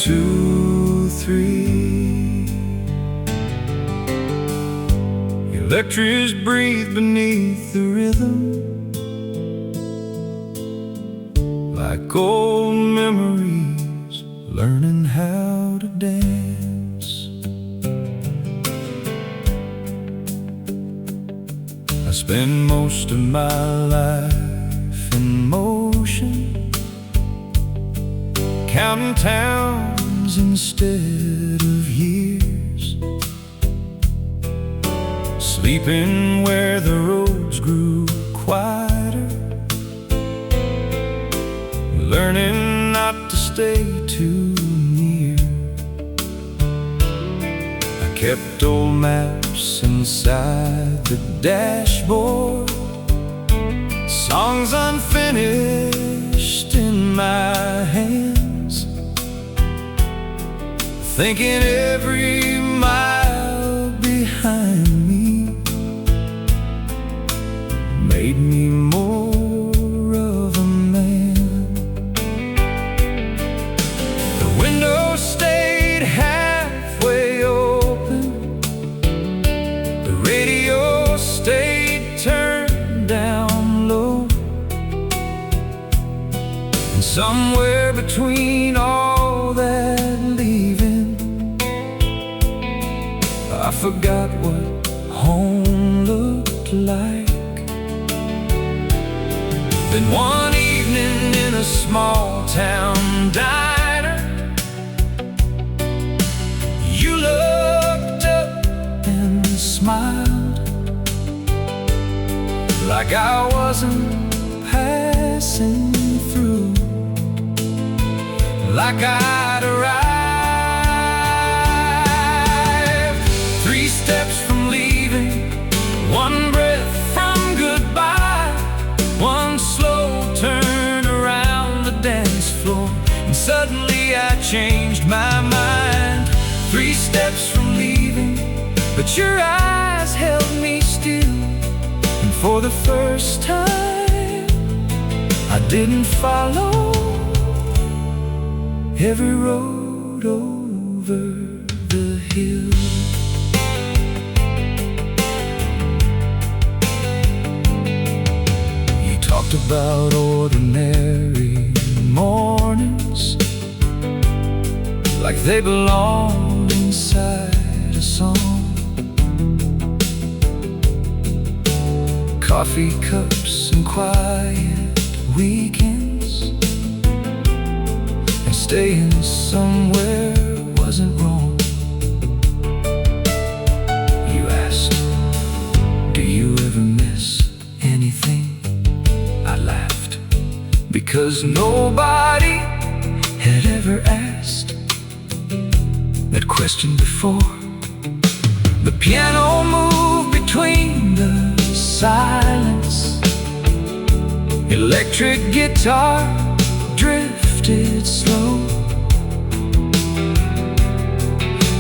2, 3. Electrics breathe beneath the rhythm, like old memories learning how to dance. I spend most of my life in motion, counting towns instead of years, sleeping where the roads grew quieter, learning not to stay too near. I kept old maps inside the dashboard, songs unfinished in my hands, thinking every mile behind me made me more of a man. The window stayed halfway open, the radio stayed turned down low, and somewhere between all that leaving, I forgot what home looked like. Then one evening in a small town diner, you looked up and smiled, like I wasn't passing through, like I'd arrived. 3 steps from leaving, 1 breath from goodbye, 1 slow turn around the dance floor, and suddenly I changed my mind. 3 steps from leaving, but your eyes held me still, and for the first time I didn't follow every road over the hill. You talked about ordinary mornings, like they belonged inside a song. Coffee cups and quiet weekends, and staying somewhere wasn't wrong. You asked, do you ever miss anything? I laughed, because nobody had ever asked that question before. The piano moved between the silence, electric guitar drifted slow,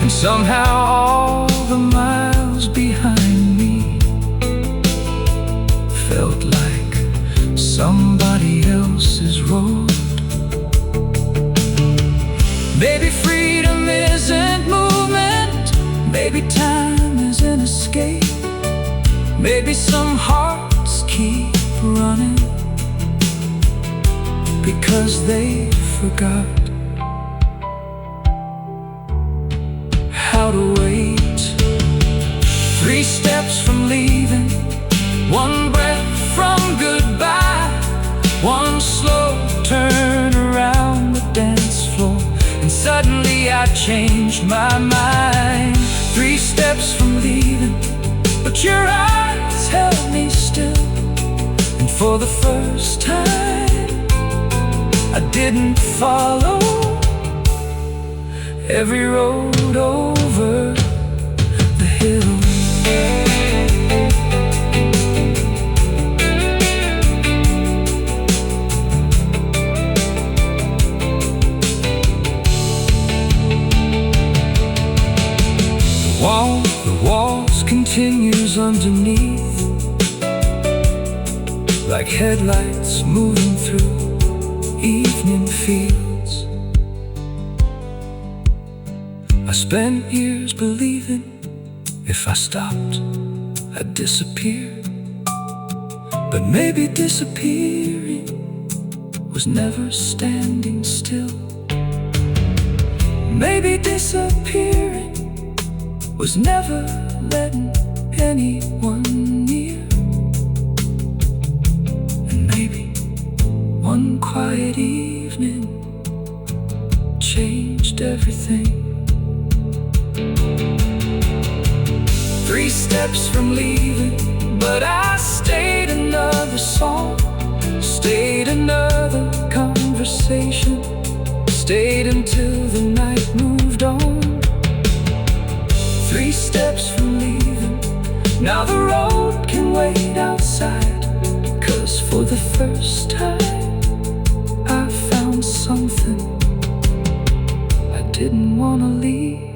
and somehow all the miles behind me felt like somebody else's road. Maybe freedom isn't movement, maybe time is an escape, maybe some hearts keep running because they forgot how to wait. 3 steps from leaving, 1 breath from goodbye, 1 slow turn around the dance floor, and suddenly I changed my mind. 3 steps from leaving, but your eyes held me still, and for the first time I didn't follow every road over the hill. The waltz continues underneath, like headlights moving through evening fields. I spent years believing if I stopped, I'd disappear. But maybe disappearing was never standing still. Maybe disappearing was never letting anyone near. And maybe one quiet evening changed everything. 3 steps from leaving, but I stayed another song, stayed another conversation, stayed until the night moved on. 3 steps from leaving, now the road can wait outside. 'Cause for the first time I found something I didn't wanna leave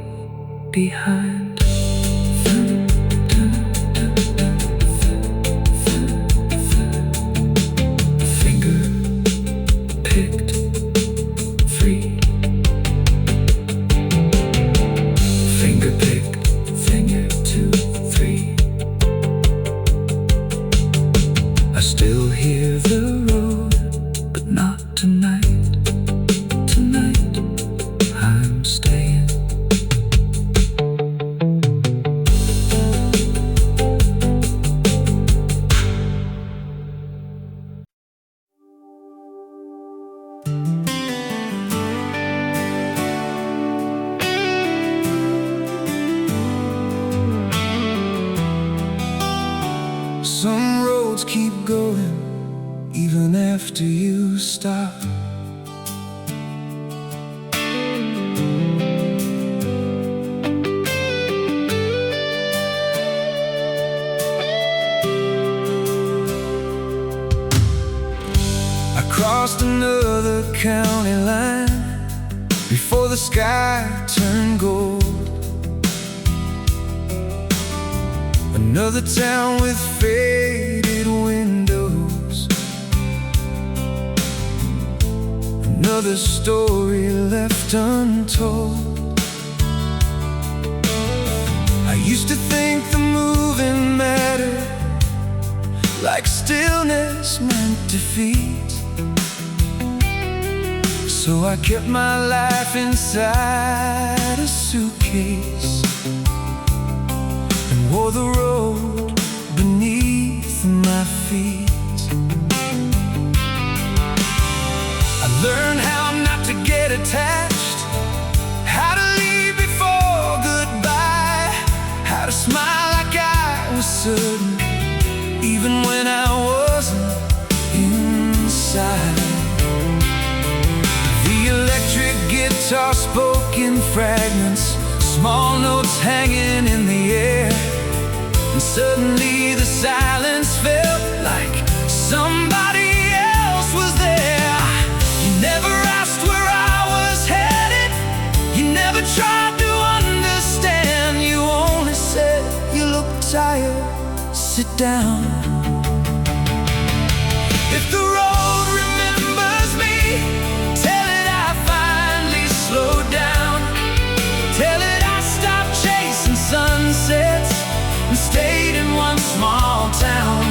behind. I still hear the road, but not tonight. Tonight, I'm staying. Some roads keep going even after you stop. I crossed another county line before the sky turned gold. Another town with faded windows, another story left untold. I used to think the moving mattered, like stillness meant defeat. So I kept my life inside a suitcase and wore the road beneath my feet. I learned how not to get attached, how to leave before goodbye, how to smile like I was certain, even when I wasn't inside. The electric guitar spoke in fragments, small notes hanging in the air. And suddenly the silence felt like somebody else was there. You never asked where I was headed, you never tried to understand. You only said, you look tired, sit down. If the road remembers me, tell it I finally slowed down. Tell it I stopped chasing sunsets and stayed in one small town.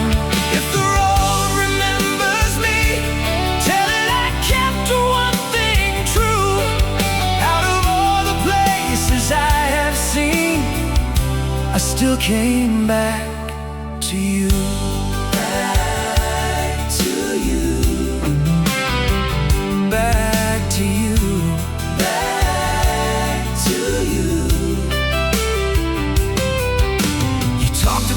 If the road remembers me, tell it I kept one thing true. Out of all the places I have seen, I still came back to you. Back to you. Back to you. Back to you.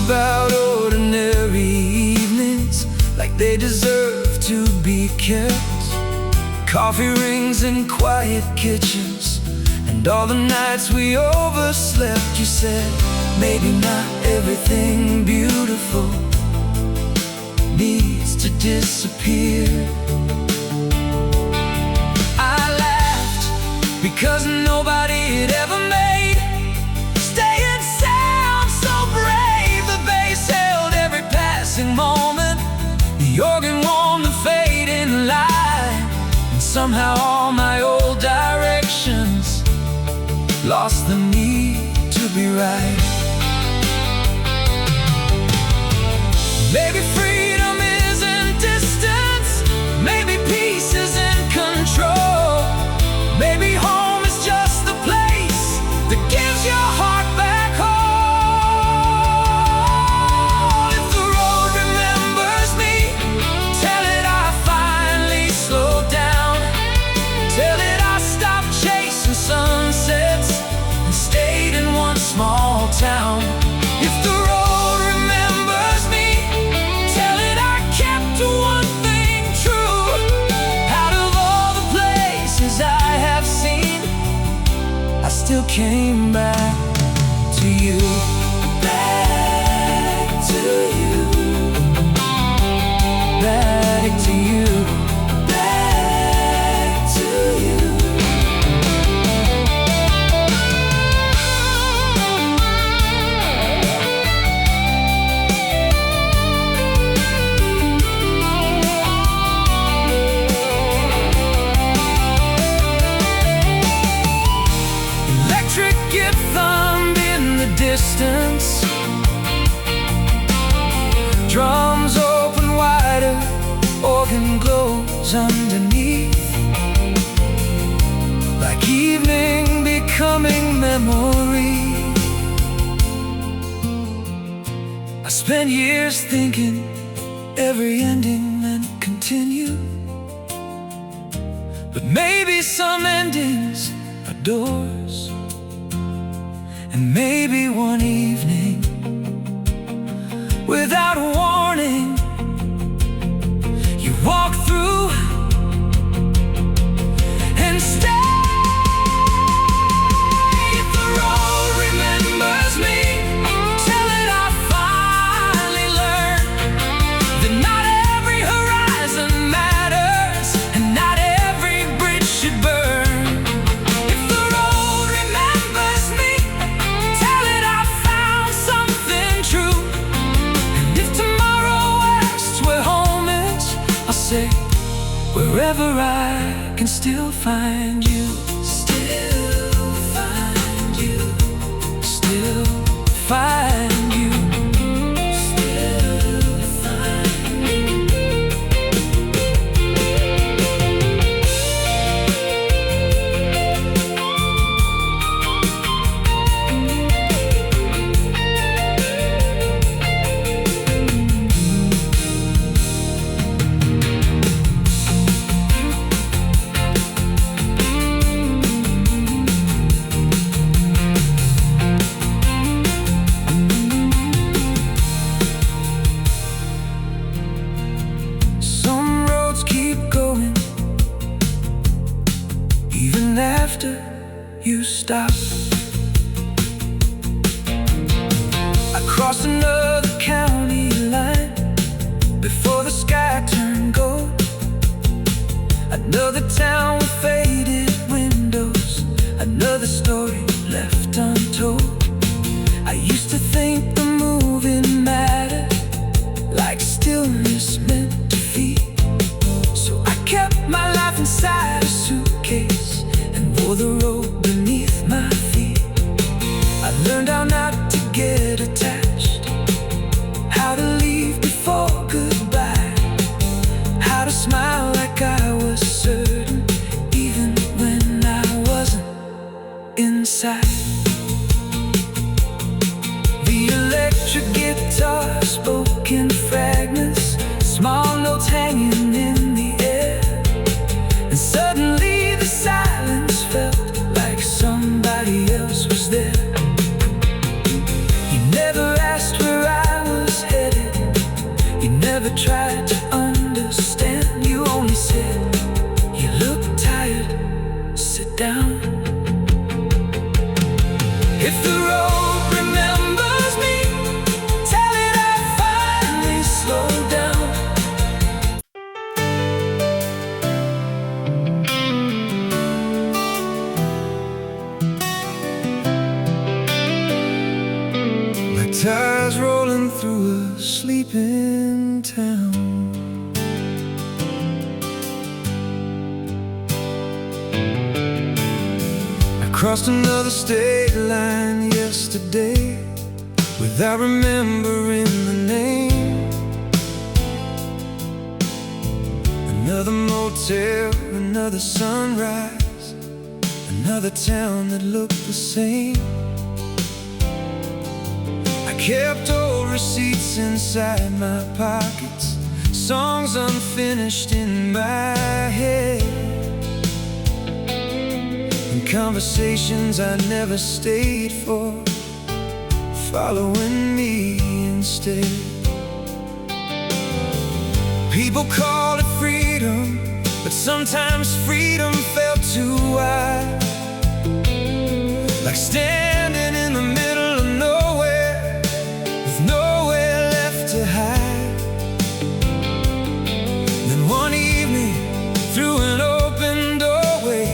About ordinary evenings like they deserve to be kept. Coffee rings in quiet kitchens, and all the nights we overslept. You said, maybe not everything beautiful needs to disappear. I laughed because nobody had ever made staying sound so brave. The bass held every passing moment, the organ warmed the fading light, and somehow all my old directions lost the need to be right. Maybe freedom isn't distance, maybe peace isn't control. Maybe home is just the place that gives your heart back home. If the road remembers me, tell it I finally slowed down. Tell it I stopped chasing sunsets and stayed in one small town. If the road remembers me, tell it I kept to one thing true. Out of all the places I have seen, I still came back to you. Back to you. Back to you. Back to you. Electric get thumbed in the distance. Drums open wider, organ glows underneath, like evening becoming memory. I spent years thinking every ending meant continue, but maybe some endings are doors. And maybe one evening, without a warning, you walk through and stay. If the road remembers me, tell it I finally learned that not every horizon matters and not every bridge should burn. If the road remembers me, tell it I found something true. And if tomorrow asks where home is, I'll say wherever I can still find you. Still find you. Still find you. Still find you. Some roads keep going even after you stop. I crossed another county line before the sky turned gold. Another town with faded windows, another story left untold. I used to think the moving mattered, like stillness meant defeat. So I kept my life inside a suitcase and wore the road beneath my feet. I learned how not to get attached, how to leave before goodbye, how to smile like I was certain even when I wasn't inside. The electric guitar spoke in fragments, small notes hanging in the air. And suddenly the silence felt like somebody else was there. You never asked where I was headed, you never tried to understand. You only said, you look tired, sit down. If the road remembers me, tell it I finally slowed down. Like tires rolling through a sleeping town. I Crossed another state line yesterday without remembering the name. Another motel, another sunrise, another town that looked the same. I kept old receipts inside my pockets, songs unfinished in my head, and conversations I never stayed for, following me instead. People call it freedom, but sometimes freedom felt too wide, like standing in the middle of nowhere with nowhere left to hide. Then one evening, through an open doorway,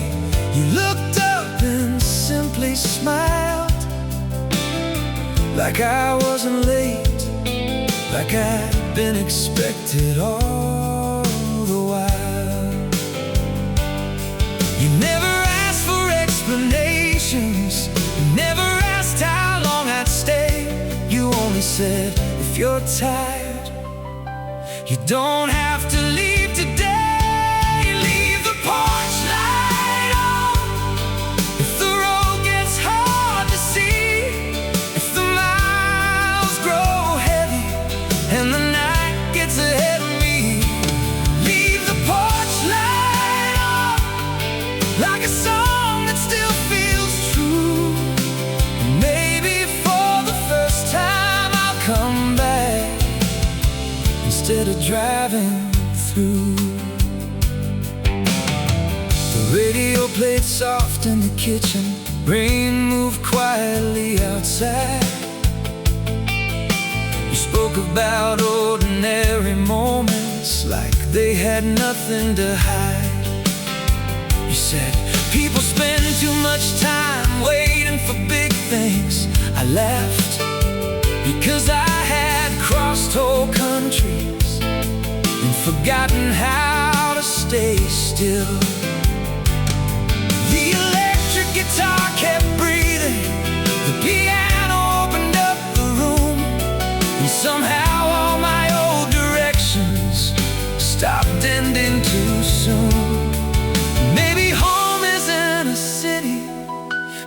you looked up and simply smiled, like I wasn't late, like I'd been expected all the while. You never asked for explanations, you never asked how long I'd stay. You only said, if you're tired, you don't have to leave today. Leave the porch light on if the road gets hard to see, if the miles grow heavy and the night gets ahead of me. Leave the porch light on, like a song that still feels true. Maybe for the first time I'll come back instead of driving through. The radio played soft in the kitchen, rain moved quietly outside. You spoke about ordinary moments like they had nothing to hide. You said, people spend too much time waiting for big things. I laughed, because I had crossed whole countries and forgotten how to stay still. The electric guitar kept breathing, the piano opened up the room, and somehow all my old directions stopped ending too soon. Maybe home isn't a city,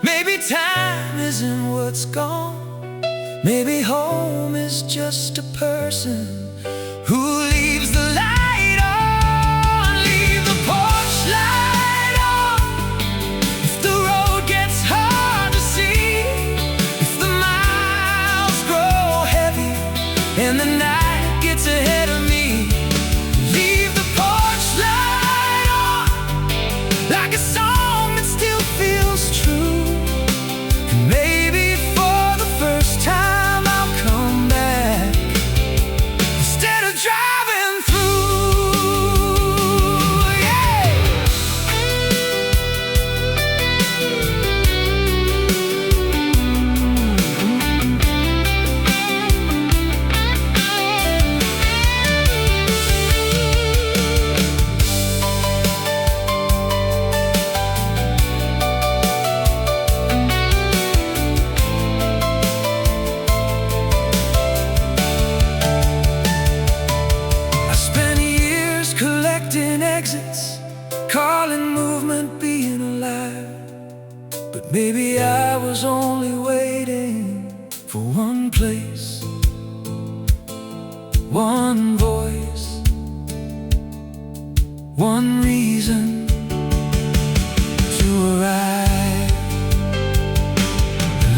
maybe time isn't what's gone. Maybe home is just a person who leaves the light on. Leave the porch light on if the road gets hard to see, if the miles grow heavy and the night gets ahead of me. Leave the porch light on, like a song that still feels true. And maybe for the first time I'll come back instead of driving through. Yeah. I spent years collecting exits, calling movement being alive. But maybe I was only waiting for one place, one voice, one reason to arrive.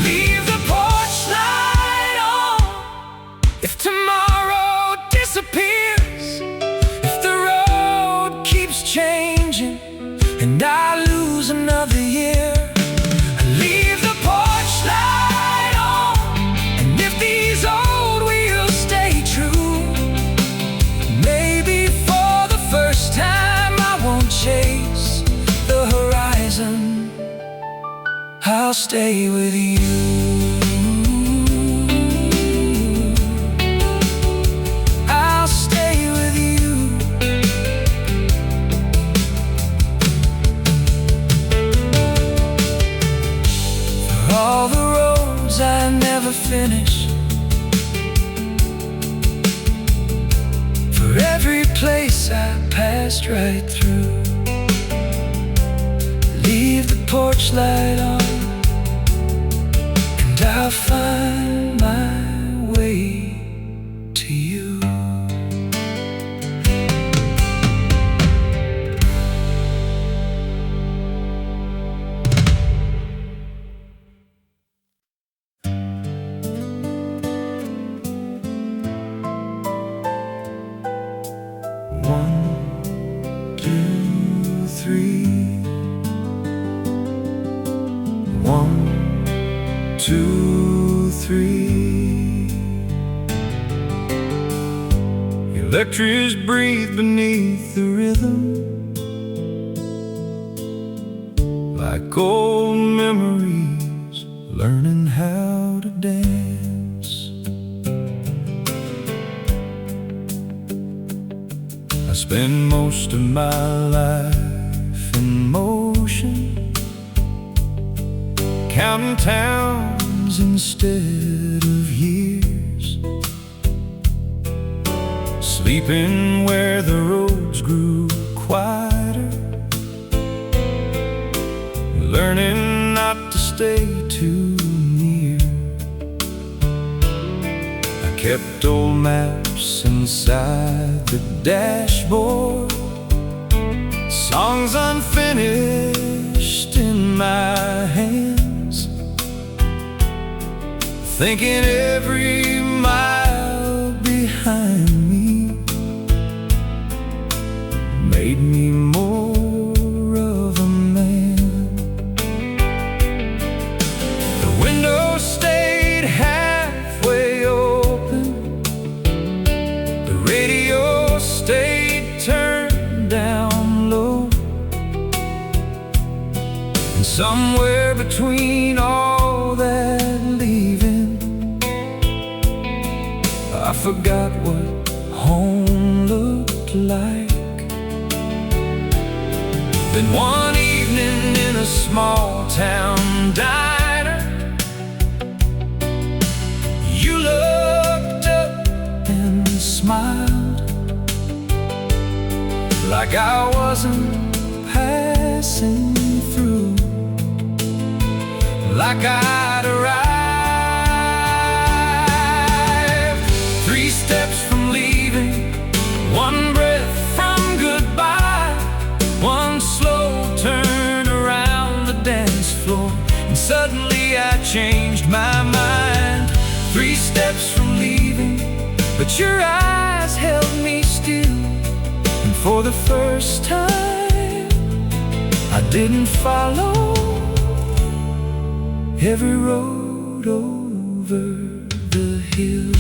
Leave the porch light on if tomorrow disappears, if the road keeps changing and I lose another year. Leave the porch light on, and if these old wheels stay true, maybe for the first time I won't chase the horizon, I'll stay with you. I'll stay with you. finish. For every place I passed right through, leave the porch light on, and I'll find my way to you. One, two, three. 1, 2, 3. Electrics breathe beneath the rhythm, like old memories, learning how to dance. I spend most of my life in motion, counting towns instead of years, sleeping where the roads grew quieter, learning not to stay too near. I kept old maps inside the dashboard, songs unfinished in my hands, thinking every mile behind me made me more of a man. The window stayed halfway open, the radio stayed turned down low, and somewhere between all that leaving, I forgot what home looked like. Then one evening in a small town diner, you looked up and smiled, like I wasn't passing through, like I'd arrived 3 steps from leaving, 1 breath from goodbye, 1 slow turn around the dance floor, and suddenly I changed my mind. 3 steps from leaving, but your eyes held me still, and for the first time I didn't follow every road over the hill.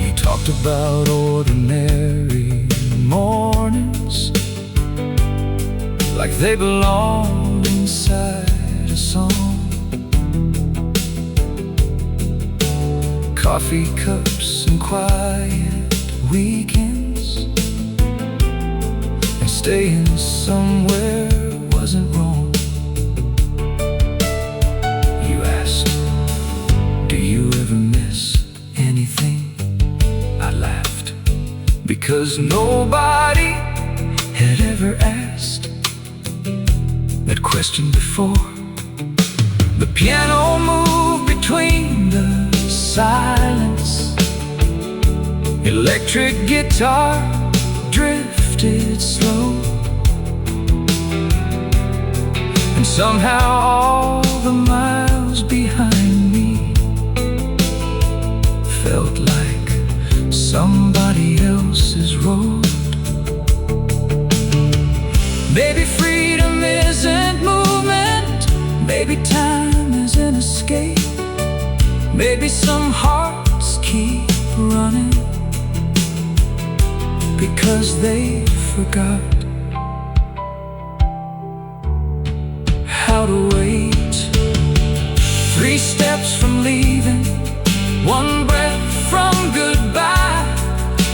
You talked about ordinary mornings, like they belonged inside a song. Coffee cups and quiet weekends, and staying somewhere wasn't wrong. You asked, do you ever miss anything? I laughed, because nobody had ever asked that question before. The piano moved between the silence, electric guitar drifted slow, and somehow all the miles behind me felt like somebody else's road. Maybe freedom isn't movement, maybe time is an escape, maybe some hearts keep running because they forgot how to wait. 3 steps from leaving, 1 breath from goodbye,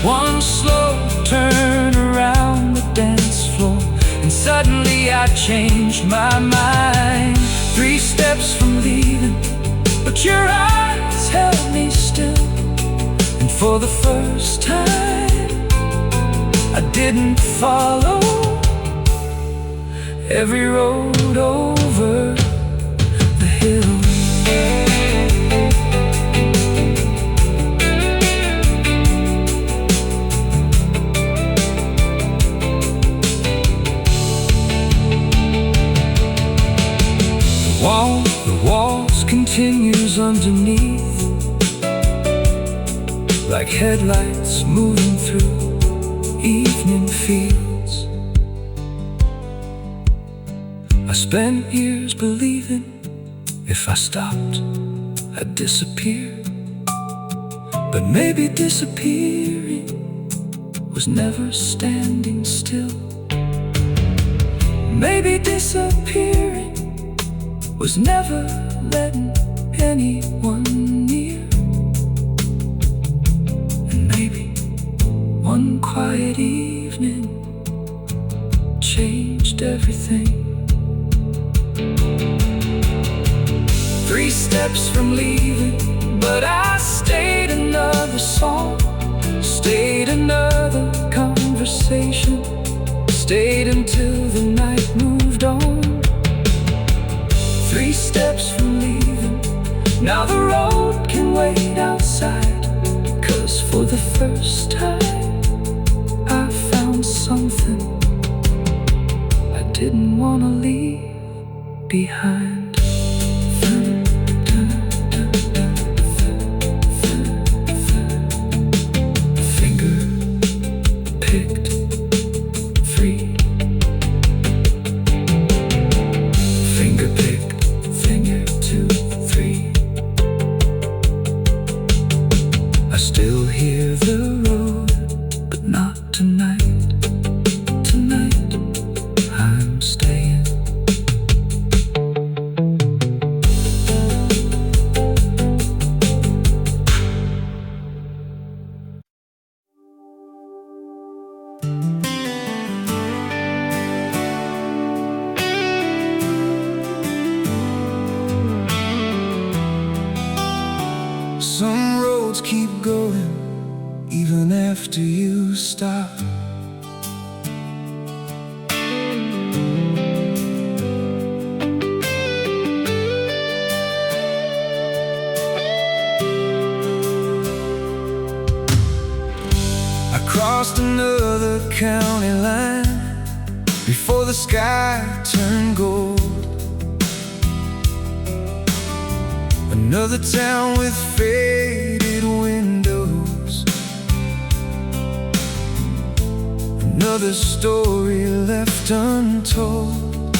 1 slow turn around the dance floor, and suddenly I changed my mind. 3 steps from leaving, but your eyes held me still. And for the first time, I didn't follow every road over the hill. The waltz continues underneath, like headlights moving through evening fields. I spent years believing if I stopped, I'd disappear. But maybe disappearing was never standing still. Maybe disappearing was never letting anyone near. And maybe one quiet evening changed everything. 3 steps from leaving, but I stayed another song, stayed another conversation, stayed until the night moved on. 3 steps from leaving, now the road can wait outside. 'Cause for the first time, I found something I didn't want to leave behind. Some roads keep going even after you stop. I crossed another county line before the sky turned gold. Another town with faded windows, another story left untold.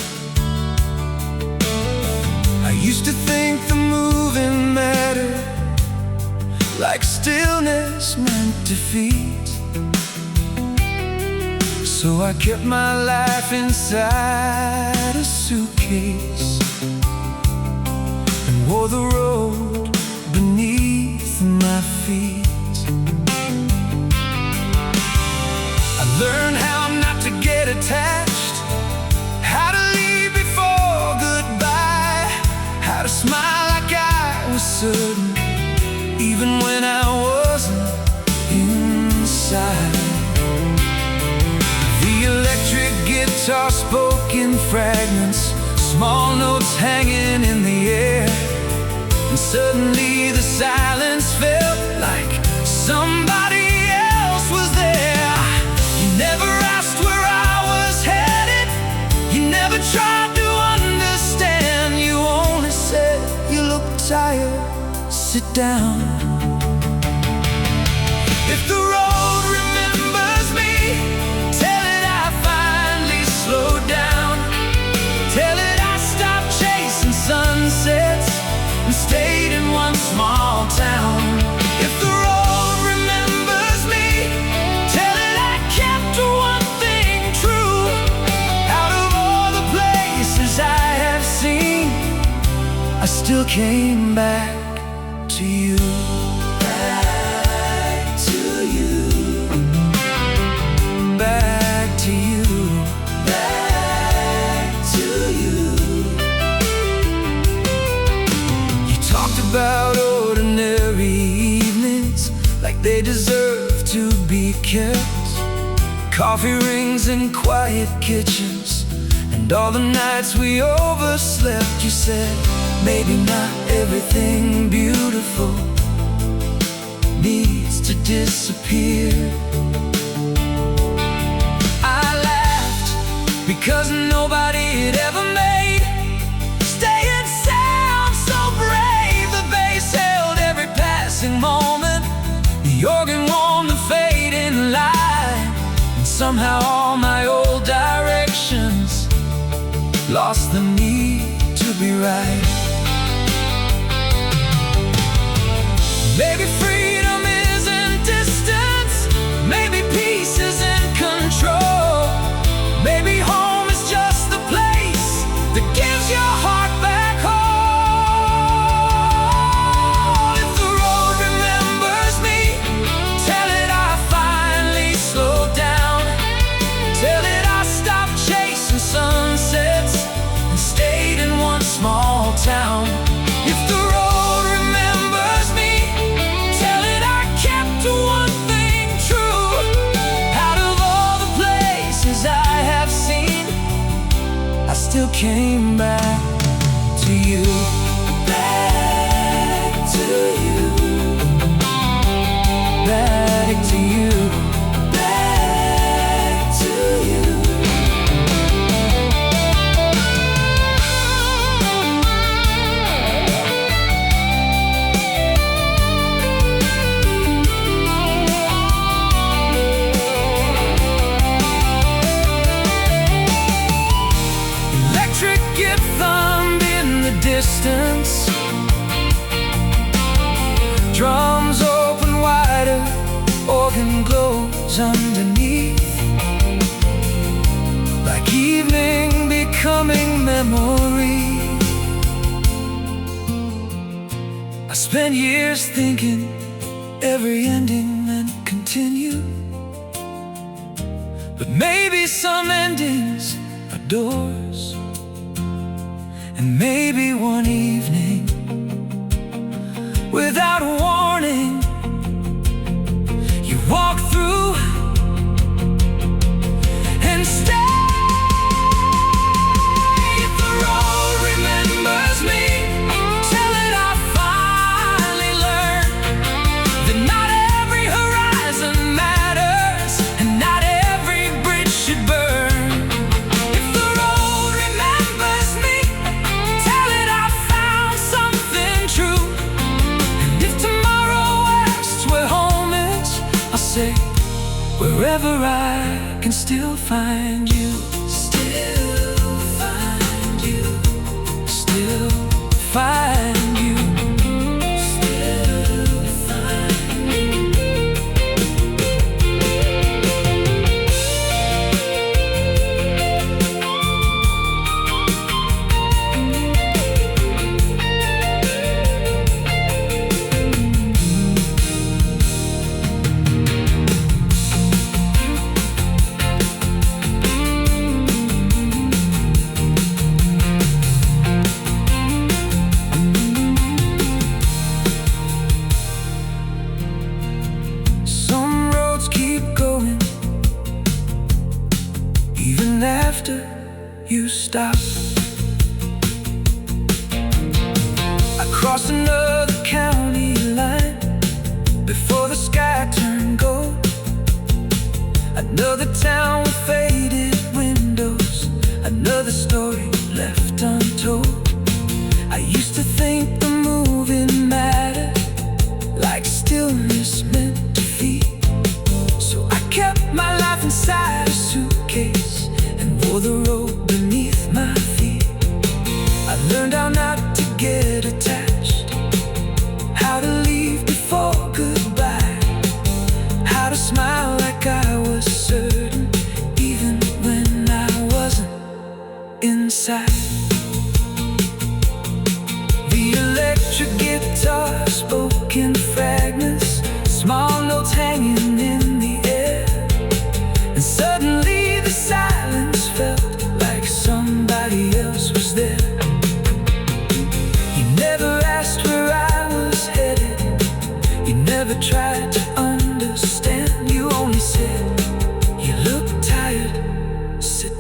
I used to think the moving mattered, like stillness meant defeat. So I kept my life inside a suitcase and wore the road beneath my feet. I learned how not to get attached, how to leave before goodbye, how to smile like I was certain, even when I wasn't inside. The electric guitar spoke in fragments, small notes hanging in the air. And suddenly the silence felt like somebody else was there. You never asked where I was headed, you never tried to understand. You only said, "You look tired, sit down." If the road remembers me, tell it I finally slowed down. Tell it I stopped chasing sunsets and stayed in one small town. If the road remembers me, tell it I kept one thing true. Out of all the places I have seen, I still came back to you. Back to you. Back to you. Back to cares, coffee rings in quiet kitchens, and all the nights we overslept. You said, maybe not everything beautiful needs to disappear. I laughed because nobody had ever made staying sound so brave. The bass held every passing moment, the organ warmed the fading light, and somehow all my old directions lost the need to be right. Maybe freedom isn't distance, maybe peace isn't control, maybe home is just the place that gives your heart back home. If the road remembers me, tell it I finally slowed down, tell it I stopped chasing sunsets and stayed in one small town. If the road remembers me, tell it I kept to one thing true. Out of all the places I have seen, I still came back to you. Back to you. Back to you. Back to you. Electric get thumbed in the distance, drums open wider, organ glows underneath, like evening becoming memory. I spent years thinking every ending meant continue, but maybe some endings are doors, and maybe one evening, without warning, you walk through and stay. If the road remembers me, tell it I finally learned that not every horizon matters, and not every bridge should burn. If the road remembers me, tell it I found something true. And if tomorrow asks where home is, I'll say, wherever I can still find you. Still find you. Still find you. Still find you. Some roads keep going even after you stop. I crossed another county line before the sky turned gold, another town with faded windows, another story left untold. I used to think the moving mattered, like stillness meant defeat, so I kept my life inside a suitcase and wore the road beneath my feet. I learned how not to get attached, how to leave before goodbye, how to smile like I was certain, even when I wasn't inside. The electric guitar spoke in fragments, small notes hanging in the air, and suddenly the silence felt like some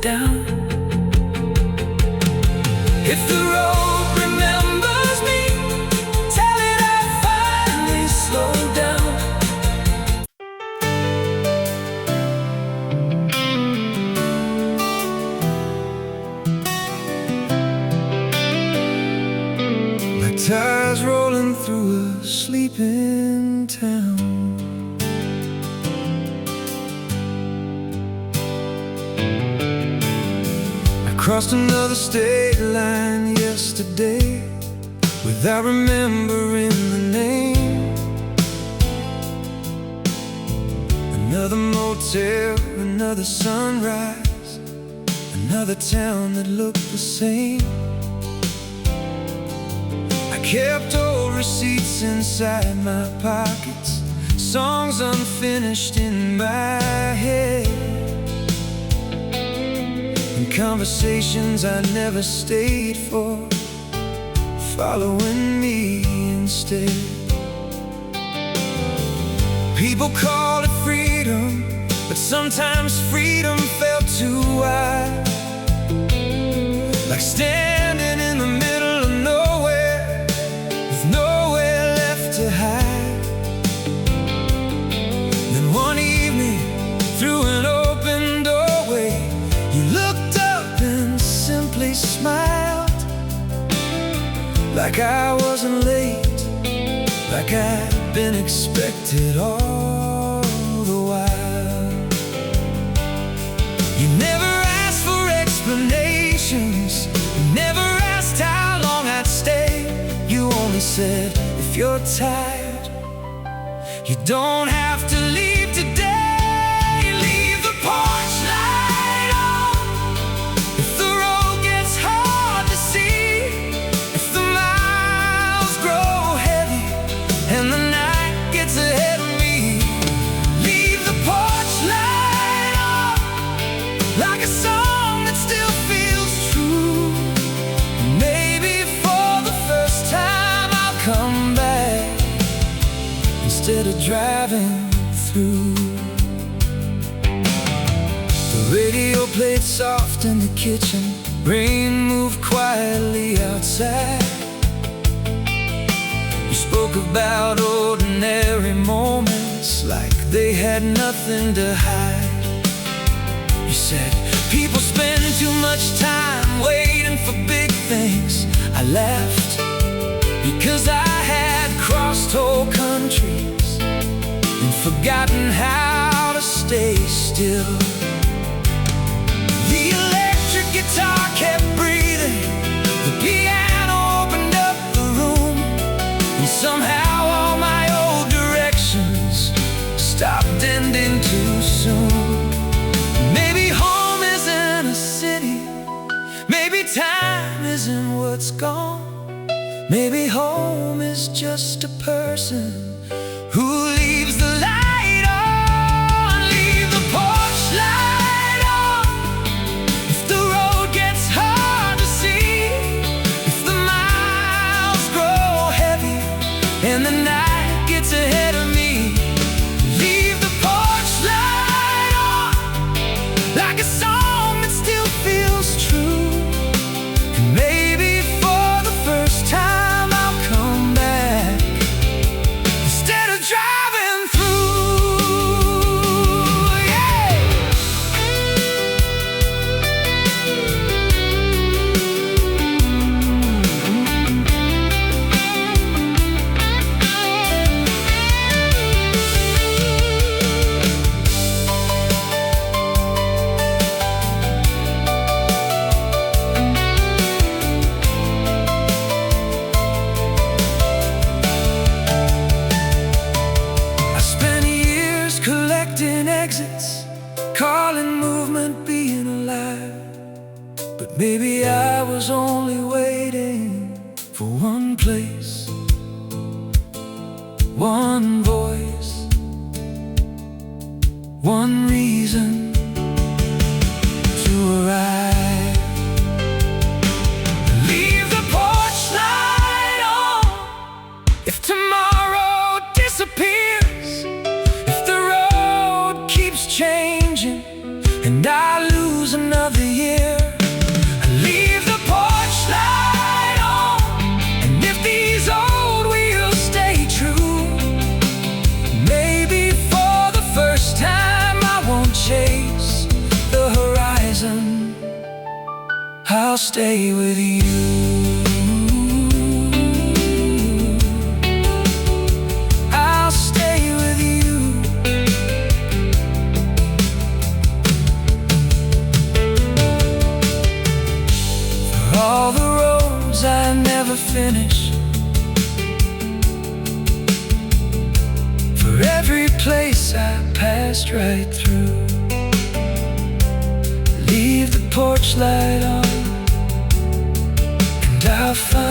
down. If the road remembers me, tell it I finally slowed down. Like tires rolling through a sleeping town. Crossed another state line yesterday without remembering the name. Another motel, another sunrise, another town that looked the same. I kept old receipts inside my pockets, songs unfinished in my head, conversations I never stayed for, following me instead. People call it freedom, but sometimes freedom felt too wide. Like standing in the middle of nowhere, with nowhere left to hide. Then one evening, through an open doorway, you looked and simply smiled, like I wasn't late, like I'd been expected all the while. You never asked for explanations, you never asked how long I'd stay. You only said, if you're tired, you don't have to leave today. Leave the porch light on. If the road gets hard to see, if the miles grow heavy and the night gets ahead of me, leave the porch light on, like a song that still feels true. Maybe for the first time I'll come back instead of driving through. The radio played soft in the kitchen, rain moved quietly outside. You spoke about ordinary moments like they had nothing to hide. You said, people spend too much time waiting for big things. I laughed, because I had crossed whole countries and forgotten how to stay still. The electric guitar kept breathing, the piano opened up the room, and somehow all my old directions stopped ending too soon. Maybe home isn't a city, maybe time isn't what's gone. Maybe home is just a person who leaves the light on. Leave the porch light on. If the road gets hard to see, if the miles grow heavy and the night gets ahead of me, leave the porch light on, like a song that still feels true. And maybe for the first time I'll come back instead of driving through. Yeah. I spent years collecting exits, calling movement being alive. But maybe I was only waiting for one place, one voice, one reason to arrive. Leave the porch light on. If tomorrow disappears, if the road keeps changing and I lose another I'll stay with you. I'll stay with you. For all the roads I never finished, for every place I passed right through, leave the porch light on, and I'll find